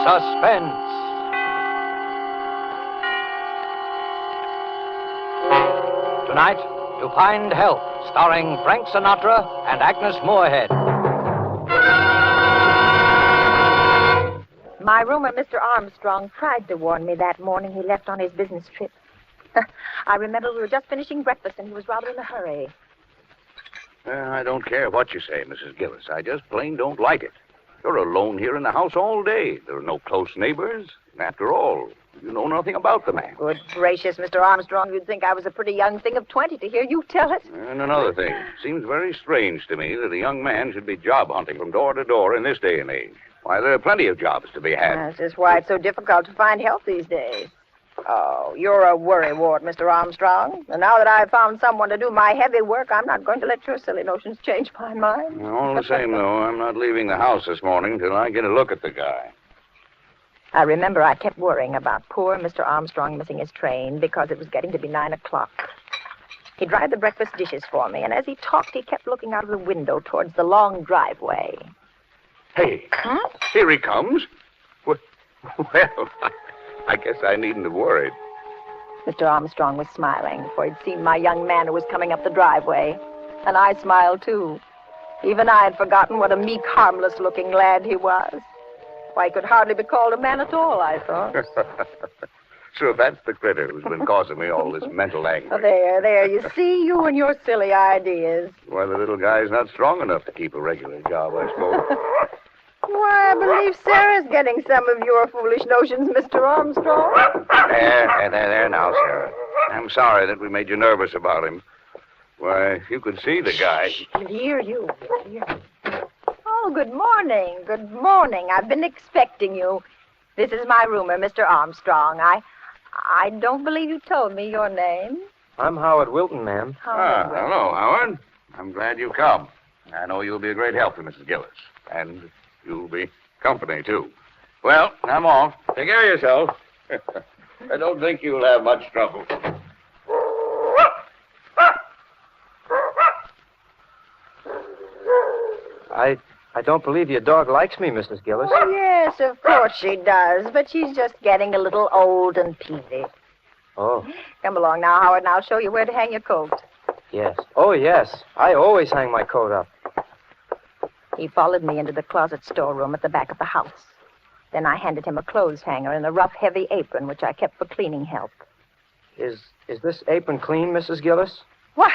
Suspense. Tonight, To Find Help, starring Frank Sinatra and Agnes Moorehead. My roomer, Mr. Armstrong, tried to warn me that morning he left on his business trip. I remember we were just finishing breakfast and he was rather in a hurry. I don't care what you say, Mrs. Gillis. I just plain don't like it. You're alone here in the house all day. There are no close neighbors. And after all, you know nothing about the man. Good gracious, Mr. Armstrong, you'd think I was a pretty young thing of 20 to hear you tell it. And another thing. Seems very strange to me that a young man should be job hunting from door to door in this day and age. Why, there are plenty of jobs to be had. That's just why it's so difficult to find help these days. Oh, you're a worrywart, Mr. Armstrong. And now that I've found someone to do my heavy work, I'm not going to let your silly notions change my mind. All the same, though, I'm not leaving the house this morning till I get a look at the guy. I remember I kept worrying about poor Mr. Armstrong missing his train because it was getting to be 9 o'clock. He dried the breakfast dishes for me, and as he talked, he kept looking out of the window towards the long driveway. Hey, Here he comes. Well, I guess I needn't have worried. Mr. Armstrong was smiling, for he'd seen my young man who was coming up the driveway. And I smiled, too. Even I had forgotten what a meek, harmless-looking lad he was. Why, he could hardly be called a man at all, I thought. So that's the critter who's been causing me all this mental anguish. Oh, there. You see, you and your silly ideas. Why, the little guy's not strong enough to keep a regular job, I suppose. Why, I believe Sarah's getting some of your foolish notions, Mr. Armstrong. There now, Sarah. I'm sorry that we made you nervous about him. Why, if you could see the guy. He'll hear you. Oh, good morning. Good morning. I've been expecting you. This is my roomer, Mr. Armstrong. I don't believe you told me your name. I'm Howard Wilton, ma'am. Hello, Howard. I'm glad you come. I know you'll be a great help to Mrs. Gillis. And you'll be company, too. Well, I'm off. Take care of yourself. I don't think you'll have much trouble. I don't believe your dog likes me, Mrs. Gillis. Oh, yes, of course she does. But she's just getting a little old and peevy. Oh, Come along now, Howard, and I'll show you where to hang your coat. yes. Oh, yes. I always hang my coat up. He followed me into the closet storeroom at the back of the house. Then I handed him a clothes hanger and a rough, heavy apron, which I kept for cleaning help. Is this apron clean, Mrs. Gillis? Why,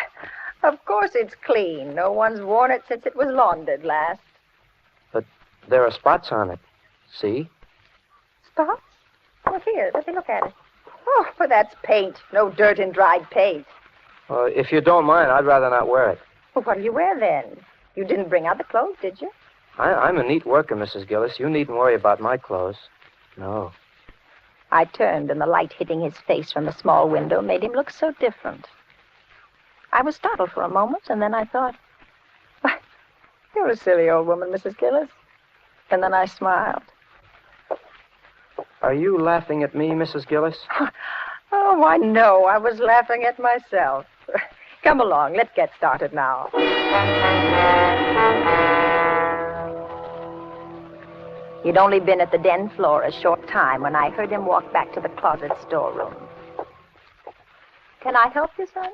of course it's clean. No one's worn it since it was laundered last. But there are spots on it. See? Spots? Oh, here, let me look at it. Oh, but that's paint. No dirt and dried paint. If you don't mind, I'd rather not wear it. Well, what do you wear then? You didn't bring out the clothes, did you? I'm a neat worker, Mrs. Gillis. You needn't worry about my clothes. No. I turned, and the light hitting his face from the small window made him look so different. I was startled for a moment, and then I thought, why, you're a silly old woman, Mrs. Gillis. And then I smiled. Are you laughing at me, Mrs. Gillis? Oh, why, no. I was laughing at myself. Come along. Let's get started now. He'd only been at the den floor a short time when I heard him walk back to the closet storeroom. Can I help you, son?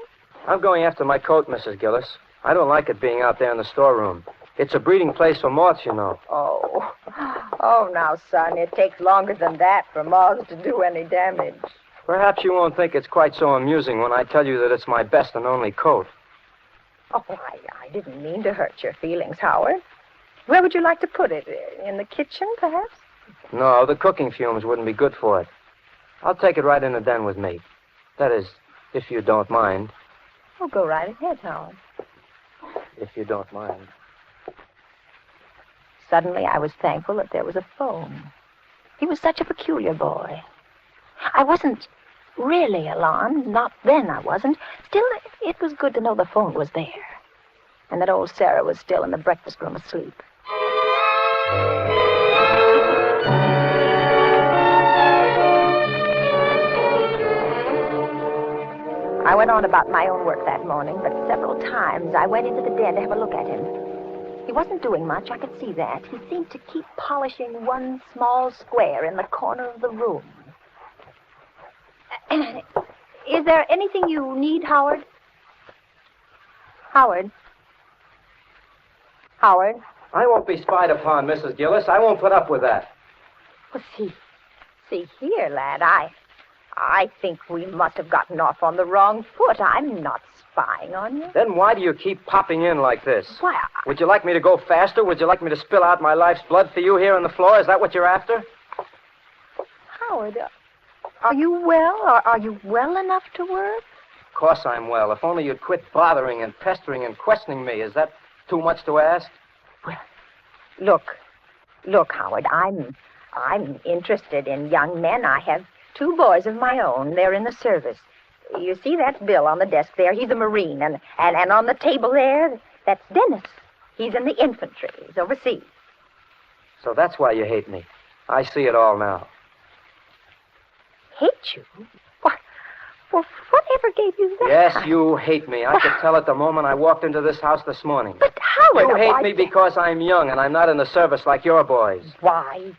I'm going after my coat, Mrs. Gillis. I don't like it being out there in the storeroom. It's a breeding place for moths, you know. Oh, now, son, it takes longer than that for moths to do any damage. Perhaps you won't think it's quite so amusing when I tell you that it's my best and only coat. Oh, I didn't mean to hurt your feelings, Howard. Where would you like to put it? In the kitchen, perhaps? No, the cooking fumes wouldn't be good for it. I'll take it right in the den with me. That is, if you don't mind. Oh, go right ahead, Howard. If you don't mind. Suddenly, I was thankful that there was a phone. He was such a peculiar boy. I wasn't really alarmed. Not then, I wasn't. Still, it was good to know the phone was there. And that old Sarah was still in the breakfast room asleep. I went on about my own work that morning, but several times I went into the den to have a look at him. He wasn't doing much, I could see that. He seemed to keep polishing one small square in the corner of the room. Is there anything you need, Howard? Howard? Howard? I won't be spied upon, Mrs. Gillis. I won't put up with that. Well, see here, lad. I think we must have gotten off on the wrong foot. I'm not spying on you. Then why do you keep popping in like this? Why, Would you like me to go faster? Would you like me to spill out my life's blood for you here on the floor? Is that what you're after? Howard, are you well? Are you well enough to work? Of course I'm well. If only you'd quit bothering and pestering and questioning me. Is that too much to ask? Well, look, Howard, I'm interested in young men. I have 2 boys of my own. They're in the service. You see that bill on the desk there? He's a Marine. And on the table there, that's Dennis. He's in the infantry. He's overseas. So that's why you hate me. I see it all now. Hate you? Well, whatever gave you that? Yes, you hate me. I could tell it the moment I walked into this house this morning. But Howard... You hate me because I'm young and I'm not in the service like your boys. Why,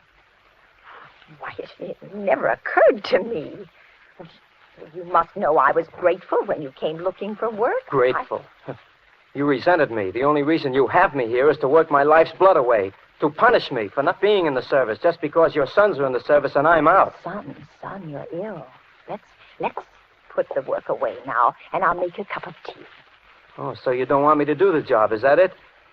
it never occurred to me. You must know I was grateful when you came looking for work. Grateful? You resented me. The only reason you have me here is to work my life's blood away, to punish me for not being in the service just because your sons are in the service and I'm out. Son, you're ill. Let's put the work away now, and I'll make you a cup of tea. Oh, so you don't want me to do the job, is that it?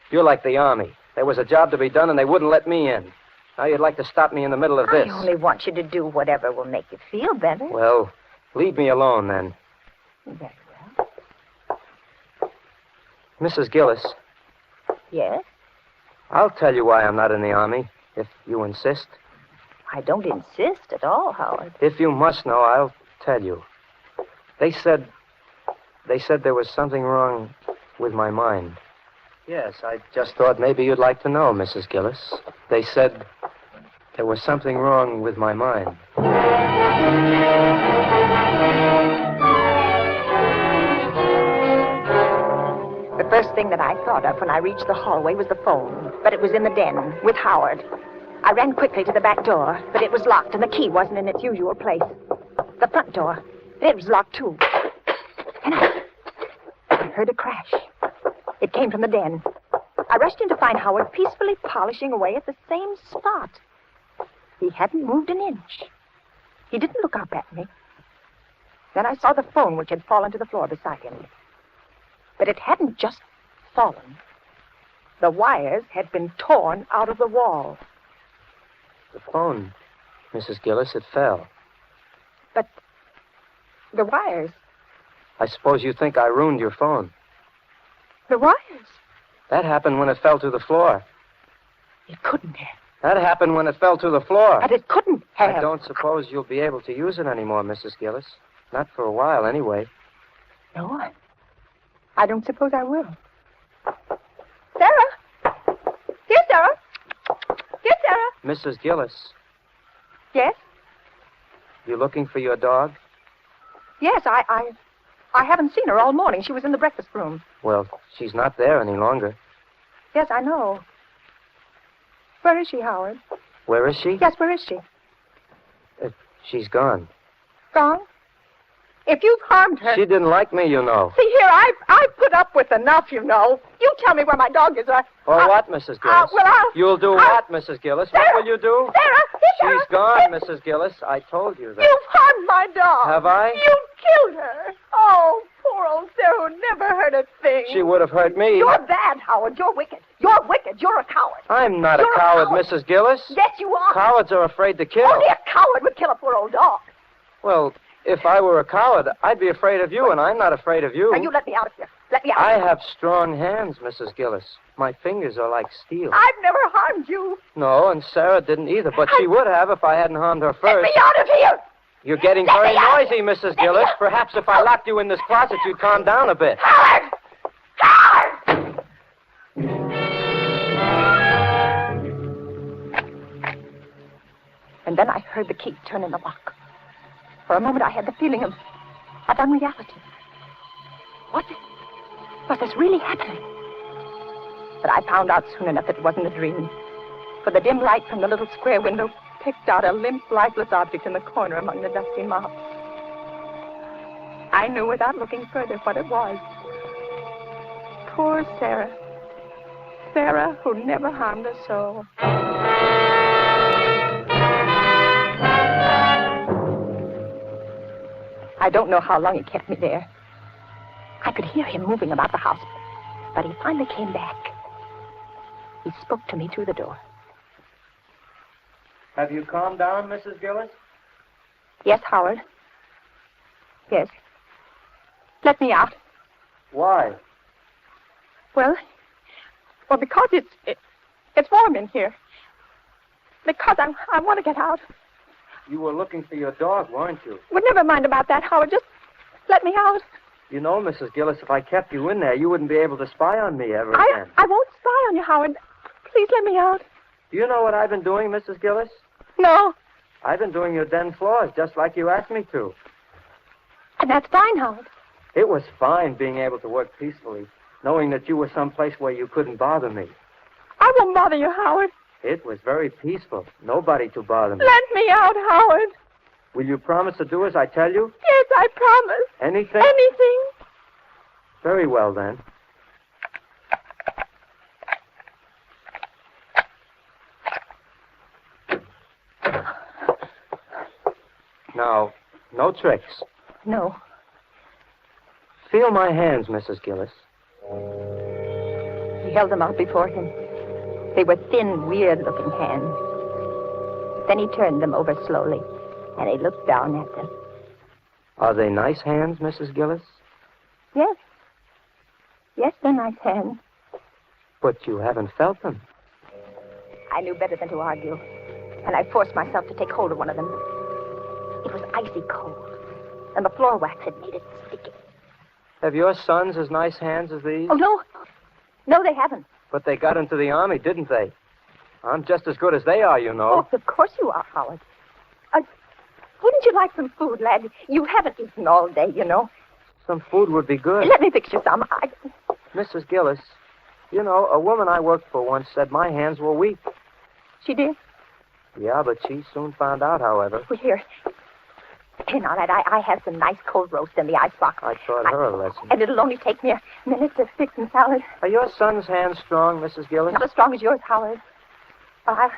You're like the Army. There was a job to be done, and they wouldn't let me in. Now you'd like to stop me in the middle of this. I only want you to do whatever will make you feel better. Well, leave me alone, then. Very well. Mrs. Gillis. Yes? I'll tell you why I'm not in the Army, if you insist. I don't insist at all, Howard. If you must know, I'll tell you. They said there was something wrong with my mind. Yes, I just thought maybe you'd like to know, Mrs. Gillis. They said there was something wrong with my mind. The first thing that I thought of when I reached the hallway was the phone, but it was in the den with Howard. I ran quickly to the back door, but it was locked and the key wasn't in its usual place. The front door, it was locked too. And I heard a crash. It came from the den. I rushed in to find Howard peacefully polishing away at the same spot. He hadn't moved an inch. He didn't look up at me. Then I saw the phone, which had fallen to the floor beside him. But it hadn't just fallen. The wires had been torn out of the wall. The phone, Mrs. Gillis, it fell. But the wires... I suppose you think I ruined your phone. The wires? That happened when it fell to the floor. It couldn't have. That happened when it fell to the floor. But it couldn't have. I don't suppose you'll be able to use it anymore, Mrs. Gillis. Not for a while, anyway. No, I don't suppose I will. Sarah! Here, Sarah! Here, Sarah! Mrs. Gillis, Yes? you looking for your dog? Yes, I haven't seen her all morning. She was in the breakfast room. Well, she's not there any longer. Yes, I know. Where is she, Howard? Where is she? Yes, where is she? She's gone. Gone? If you've harmed her... She didn't like me, you know. See here, I've put up with enough, you know. You tell me where my dog is. Or what, Mrs. Gillis? You'll do what, Mrs. Gillis? Sarah, What will you do? Sarah! She's gone, Mrs. Gillis. I told you that. You've harmed my dog. Have I? You killed her. Oh, poor old Sarah who never heard a thing. She would have hurt me. You're bad, Howard. You're wicked. You're wicked. You're a coward. I'm not You're a coward, coward. Mrs. Gillis. Yes, you are. Cowards are afraid to kill. Only a coward would kill a poor old dog. Well, if I were a coward, I'd be afraid of you, and I'm not afraid of you. Now, you let me out of here. Let me out. I have strong hands, Mrs. Gillis. My fingers are like steel. I've never harmed you. No, and Sarah didn't either, but she would have if I hadn't harmed her Let first. me out of here. You're getting Let very me out. noisy, Mrs. Gillis. Perhaps if I locked you in this closet, you'd calm down a bit. Howard! Howard! And then I heard the key turn in the lock. For a moment, I had the feeling of unreality. Was this really happening? But I found out soon enough it wasn't a dream. For the dim light from the little square window picked out a limp, lifeless object in the corner among the dusty mops. I knew without looking further what it was. Poor Sarah. Sarah, who never harmed a soul. I don't know how long he kept me there. I could hear him moving about the house, but he finally came back. He spoke to me through the door. Have you calmed down, Mrs. Gillis? Yes, Howard. Yes. Let me out. Why? Well, because it's warm in here. Because I want to get out. You were looking for your dog, weren't you? Well, never mind about that, Howard. Just let me out. You know, Mrs. Gillis, if I kept you in there, you wouldn't be able to spy on me ever again. I won't spy on you, Howard. Please let me out. Do you know what I've been doing, Mrs. Gillis? No. I've been doing your den floors, just like you asked me to. And that's fine, Howard. It was fine being able to work peacefully, knowing that you were someplace where you couldn't bother me. I won't bother you, Howard. It was very peaceful. Nobody to bother me. Let me out, Howard. Will you promise to do as I tell you? Yes, I promise. Anything? Anything. Very well, then. Now, no tricks. No. Feel my hands, Mrs. Gillis. He held them out before him. They were thin, weird-looking hands. Then he turned them over slowly, and he looked down at them. Are they nice hands, Mrs. Gillis? Yes. Yes, they're nice hands. But you haven't felt them. I knew better than to argue, and I forced myself to take hold of one of them. It was icy cold, and the floor wax had made it sticky. Have your sons as nice hands as these? Oh, no. No, they haven't. But they got into the Army, didn't they? I'm just as good as they are, you know. Oh, of course you are, Howard. Wouldn't you like some food, lad? You haven't eaten all day, you know. Some food would be good. Let me fix you some. Mrs. Gillis, you know, a woman I worked for once said my hands were weak. She did? Yeah, but she soon found out, however. Well, here. Here now, lad, I have some nice cold roast in the icebox. I taught her a lesson. And it'll only take me a minute to fix some salad. Are your son's hands strong, Mrs. Gillis? Not as strong as yours, Howard. I'll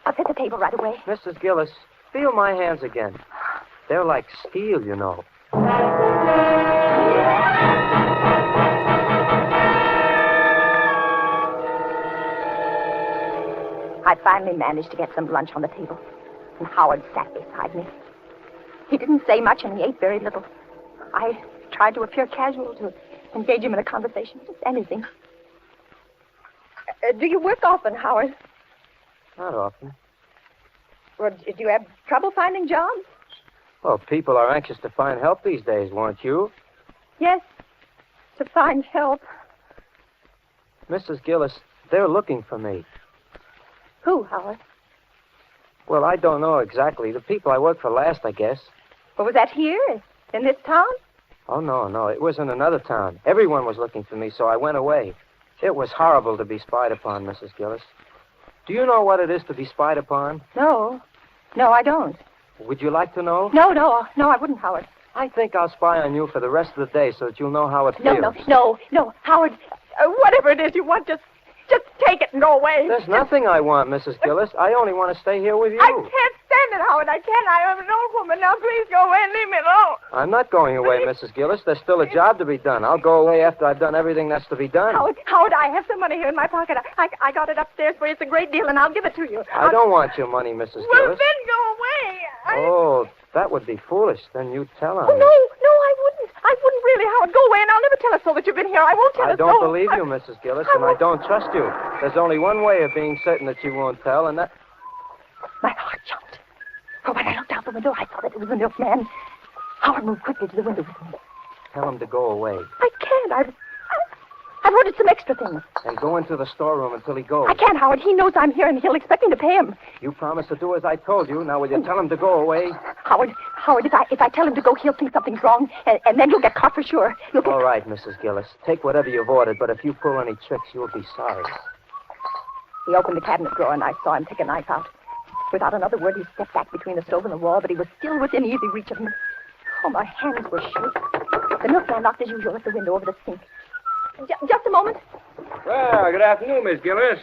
set the table right away. Mrs. Gillis, feel my hands again. They're like steel, you know. I finally managed to get some lunch on the table, and Howard sat beside me. He didn't say much, and he ate very little. I tried to appear casual, to engage him in a conversation, just anything. Do you work often, Howard? Not often. Well, do you have trouble finding jobs? Well, people are anxious to find help these days, weren't you? Yes, to find help. Mrs. Gillis, they're looking for me. Who, Howard? Well, I don't know exactly. The people I worked for last, I guess. Well, was that here, in this town? Oh, no. It was in another town. Everyone was looking for me, so I went away. It was horrible to be spied upon, Mrs. Gillis. Do you know what it is to be spied upon? No. No, I don't. Would you like to know? No, I wouldn't, Howard. I think I'll spy on you for the rest of the day so that you'll know how it feels. No, Howard, whatever it is you want, just take it and go away. There's nothing I want, Mrs. Gillis. I only want to stay here with you. I can't stand it, Howard. I can't. I am an old woman. Now, please go away and leave me alone. I'm not going away, Mrs. Gillis. There's still a job to be done. I'll go away after I've done everything that's to be done. Howard, I have some money here in my pocket. I got it upstairs for you. It's a great deal, and I'll give it to you. I don't want your money, Mrs. Well, Gillis. then go away. Oh, that would be foolish. Then you'd tell her. Oh, no, I wouldn't. I wouldn't really, Howard. Go away, and I'll never tell her so that you've been here. I won't tell her so. I don't believe you, Mrs. Gillis, and I don't trust you. There's only one way of being certain that you won't tell, and that... My heart jumped. For when I looked out the window, I saw that it was the milkman. Howard moved quickly to the window with me. Tell him to go away. I can't. I've ordered some extra things. And go into the storeroom until he goes. I can't, Howard. He knows I'm here, and he'll expect me to pay him. You promised to do as I told you. Now, will you tell him to go away? Howard, Howard, if I tell him to go, he'll think something's wrong, and then you'll get caught for sure. All right, Mrs. Gillis. Take whatever you've ordered, but if you pull any tricks, you'll be sorry. He opened the cabinet drawer, and I saw him take a knife out. Without another word, he stepped back between the stove and the wall, but he was still within easy reach of me. Oh, my hands were shaking. The milkman knocked as usual at the window over the sink. Just a moment. Well, good afternoon, Miss Gillis.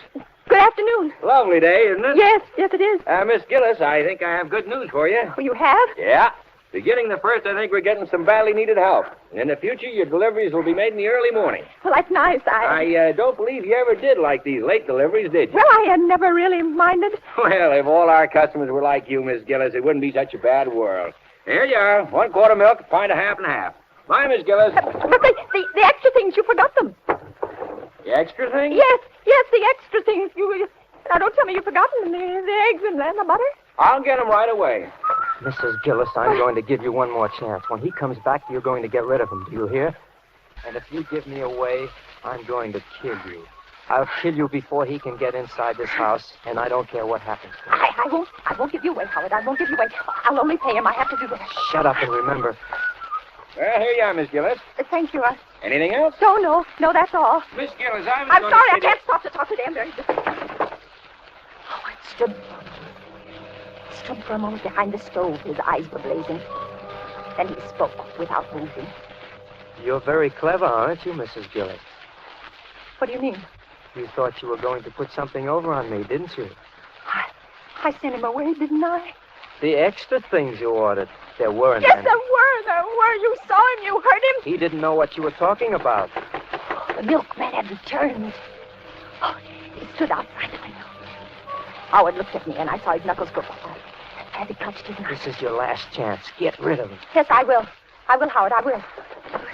Good afternoon. Lovely day, isn't it? Yes, it is. Miss Gillis, I think I have good news for you. Oh, you have? Yeah. Beginning the 1st, I think we're getting some badly needed help. In the future, your deliveries will be made in the early morning. Well, that's nice. I don't believe you ever did like these late deliveries, did you? Well, I had never really minded. Well, if all our customers were like you, Miss Gillis, it wouldn't be such a bad world. Here you are. 1 quart of milk, pint of half and half. Bye, Miss Gillis. But the extra things, you forgot them. The extra thing? Yes, the extra things. Now, don't tell me you've forgotten the eggs and the butter. I'll get them right away. Mrs. Gillis, I'm going to give you one more chance. When he comes back, you're going to get rid of him. Do you hear? And if you give me away, I'm going to kill you. I'll kill you before he can get inside this house, and I don't care what happens to him. I won't give you away, Howard. I won't give you away. I'll only pay him. I have to do that. Shut up and remember. Well, here you are, Miss Gillis. Thank you. Anything else? No, that's all. Miss Gillis, I'm sorry, I can't stop to talk to them. Howard stood for a moment behind the stove. His eyes were blazing. Then he spoke without moving. You're very clever, aren't you, Mrs. Gillis? What do you mean? You thought you were going to put something over on me, didn't you? I sent him away, didn't I? The extra things you ordered. There weren't Yes, any. there were. You saw him. You heard him. He didn't know what you were talking about. The milkman had returned. Oh, he stood outside the window. Howard looked at me, and I saw his knuckles go as he clutched his knife. This is your last chance. Get rid of him. Yes, I will. Howard, I will.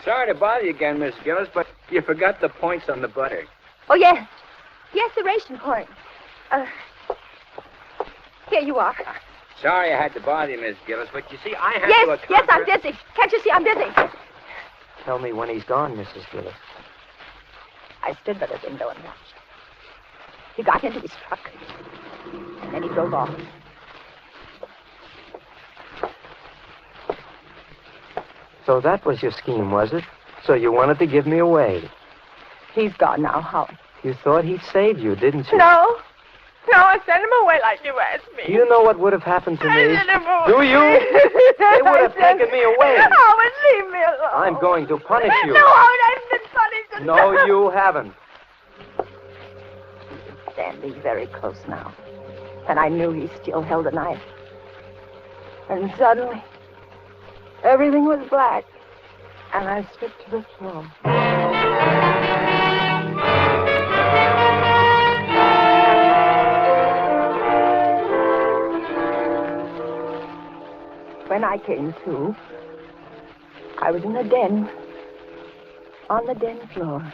Sorry to bother you again, Miss Gillis, but you forgot the points on the butter. Oh, yes. Yes, the ration point. Here you are. Sorry I had to bother you, Miss Gillis, but you see, I have to Yes, accomplish... I'm busy. Can't you see I'm busy? Tell me when he's gone, Mrs. Gillis. I stood by the window and watched. He got into his truck, and then he drove off. So that was your scheme, was it? So you wanted to give me away. He's gone now, Howard. You thought he'd save you, didn't you? No, I sent him away like you asked me. Do you know what would have happened to I me? sent him away. Do you? They would have taken me away. Howard, leave me alone. I'm going to punish you. No, Howard, I've been punished. No, you haven't. Standing very close now, and I knew he still held a knife. And suddenly, everything was black, and I slipped to the floor. When I came to, I was in the den, on the den floor.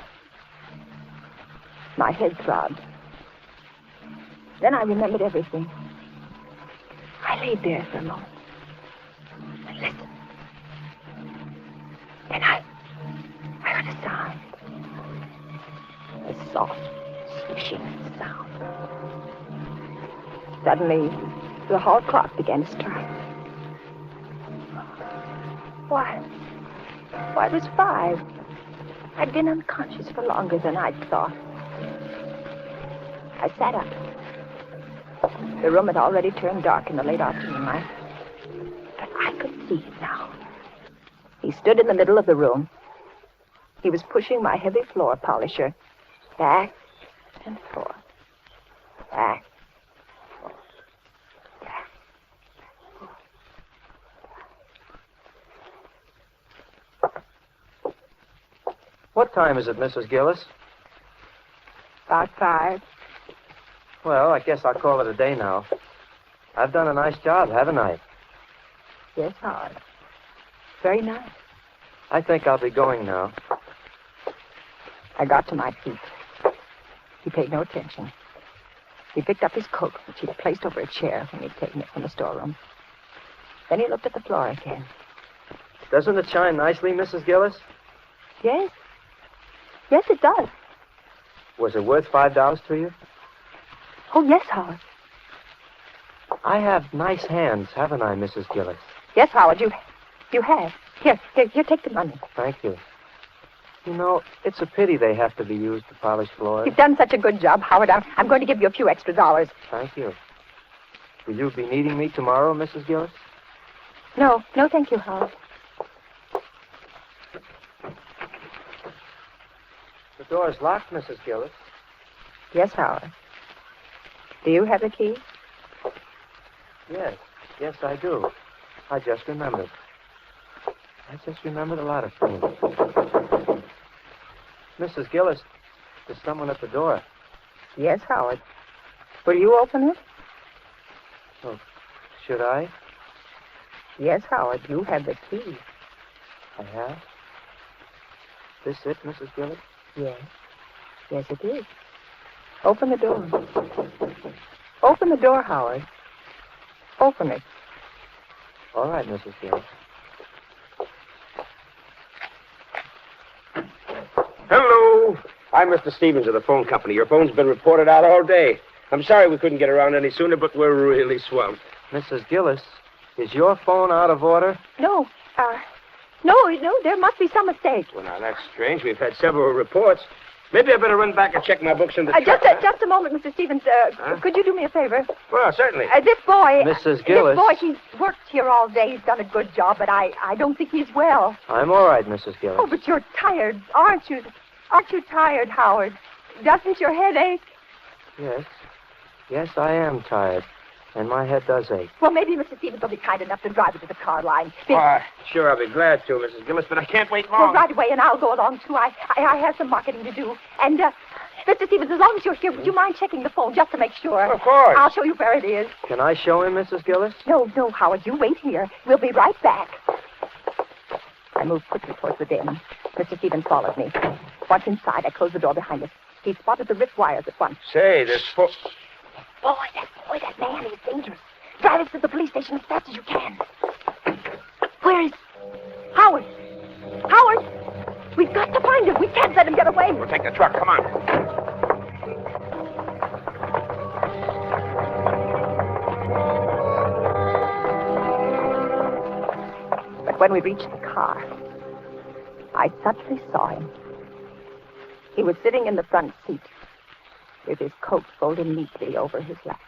My head throbbed. Then I remembered everything. I laid there for a moment and listened. Then I heard a sound. A soft, swishing sound. Suddenly, the hall clock began to strike. Why, it was 5. I'd been unconscious for longer than I'd thought. I sat up. The room had already turned dark in the late afternoon light. But I could see him now. He stood in the middle of the room. He was pushing my heavy floor polisher back and forth. Back. What time is it, Mrs. Gillis? About 5. Well, I guess I'll call it a day now. I've done a nice job, haven't I? Yes, Howard. Very nice. I think I'll be going now. I got to my feet. He paid no attention. He picked up his coat, which he'd placed over a chair when he'd taken it from the storeroom. Then he looked at the floor again. Doesn't it shine nicely, Mrs. Gillis? Yes. Yes, it does. Was it worth $5 to you? Oh, yes, Howard. I have nice hands, haven't I, Mrs. Gillis? Yes, Howard, you have. Here, take the money. Thank you. You know, it's a pity they have to be used to polish floors. You've done such a good job, Howard. I'm going to give you a few extra dollars. Thank you. Will you be needing me tomorrow, Mrs. Gillis? No, thank you, Howard. The door's locked, Mrs. Gillis. Yes, Howard. Do you have the key? Yes, I do. I just remembered. A lot of things. Mrs. Gillis, there's someone at the door. Yes, Howard. Will you open it? Oh, should I? Yes, Howard, you have the key. I have? This it, Mrs. Gillis? Yes. Yes, it is. Open the door. Open the door, Howard. Open it. All right, Mrs. Gillis. Hello. I'm Mr. Stevens of the phone company. Your phone's been reported out all day. I'm sorry we couldn't get around any sooner, but we're really swamped. Mrs. Gillis, is your phone out of order? No, there must be some mistake. Well, now, that's strange. We've had several reports. Maybe I better run back and check my books in the truck. Just a moment, Mr. Stevens. Could you do me a favor? Well, certainly. This boy... Mrs. Gillis. This boy, he's worked here all day. He's done a good job, but I don't think he's well. I'm all right, Mrs. Gillis. Oh, but you're tired, aren't you? Aren't you tired, Howard? Doesn't your head ache? Yes, I am tired. And my head does ache. Well, maybe Mr. Stevens will be kind enough to drive you to the car line. Sure, I'll be glad to, Mrs. Gillis, but I can't wait long. Well, right away, and I'll go along, too. I have some marketing to do. And, Mr. Stevens, as long as you're here, would you mind checking the phone just to make sure? Of course. I'll show you where it is. Can I show him, Mrs. Gillis? No, Howard, you wait here. We'll be right back. I moved quickly towards the den. Mr. Stevens followed me. Once inside, I closed the door behind us. He spotted the wrist wires at once. Say, this Boy, that man is dangerous. Drive us to the police station as fast as you can. Where is... Howard! We've got to find him. We can't let him get away. We'll take the truck. Come on. But when we reached the car, I suddenly saw him. He was sitting in the front seat with his coat folded neatly over his lap.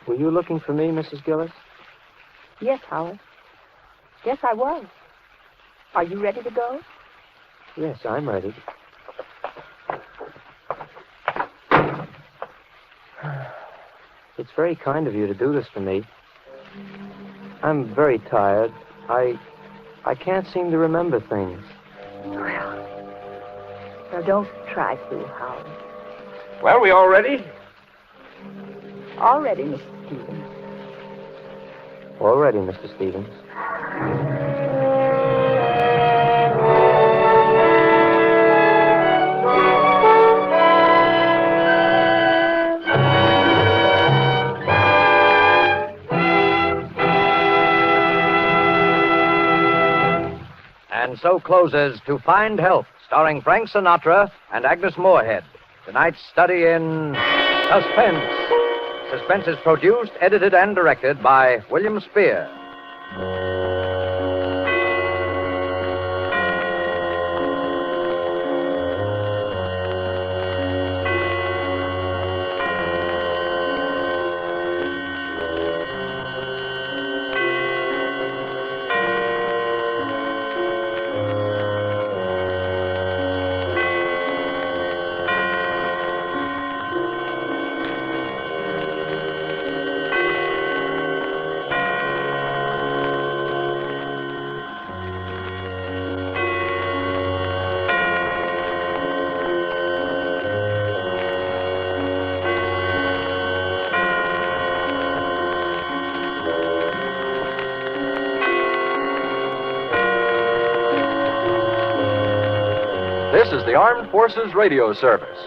Were you looking for me, Mrs. Gillis? Yes, Howard. Yes, I was. Are you ready to go? Yes, I'm ready. It's very kind of you to do this for me. I'm very tired. I can't seem to remember things. Well, don't try to, Howard. Well, we all ready? All ready, Mr. Stevens. All ready, Mr. Stevens. And so closes To Find Help, starring Frank Sinatra and Agnes Moorehead. Tonight's study in Suspense. Suspense is produced, edited, and directed by William Spear. This is the Armed Forces Radio Service.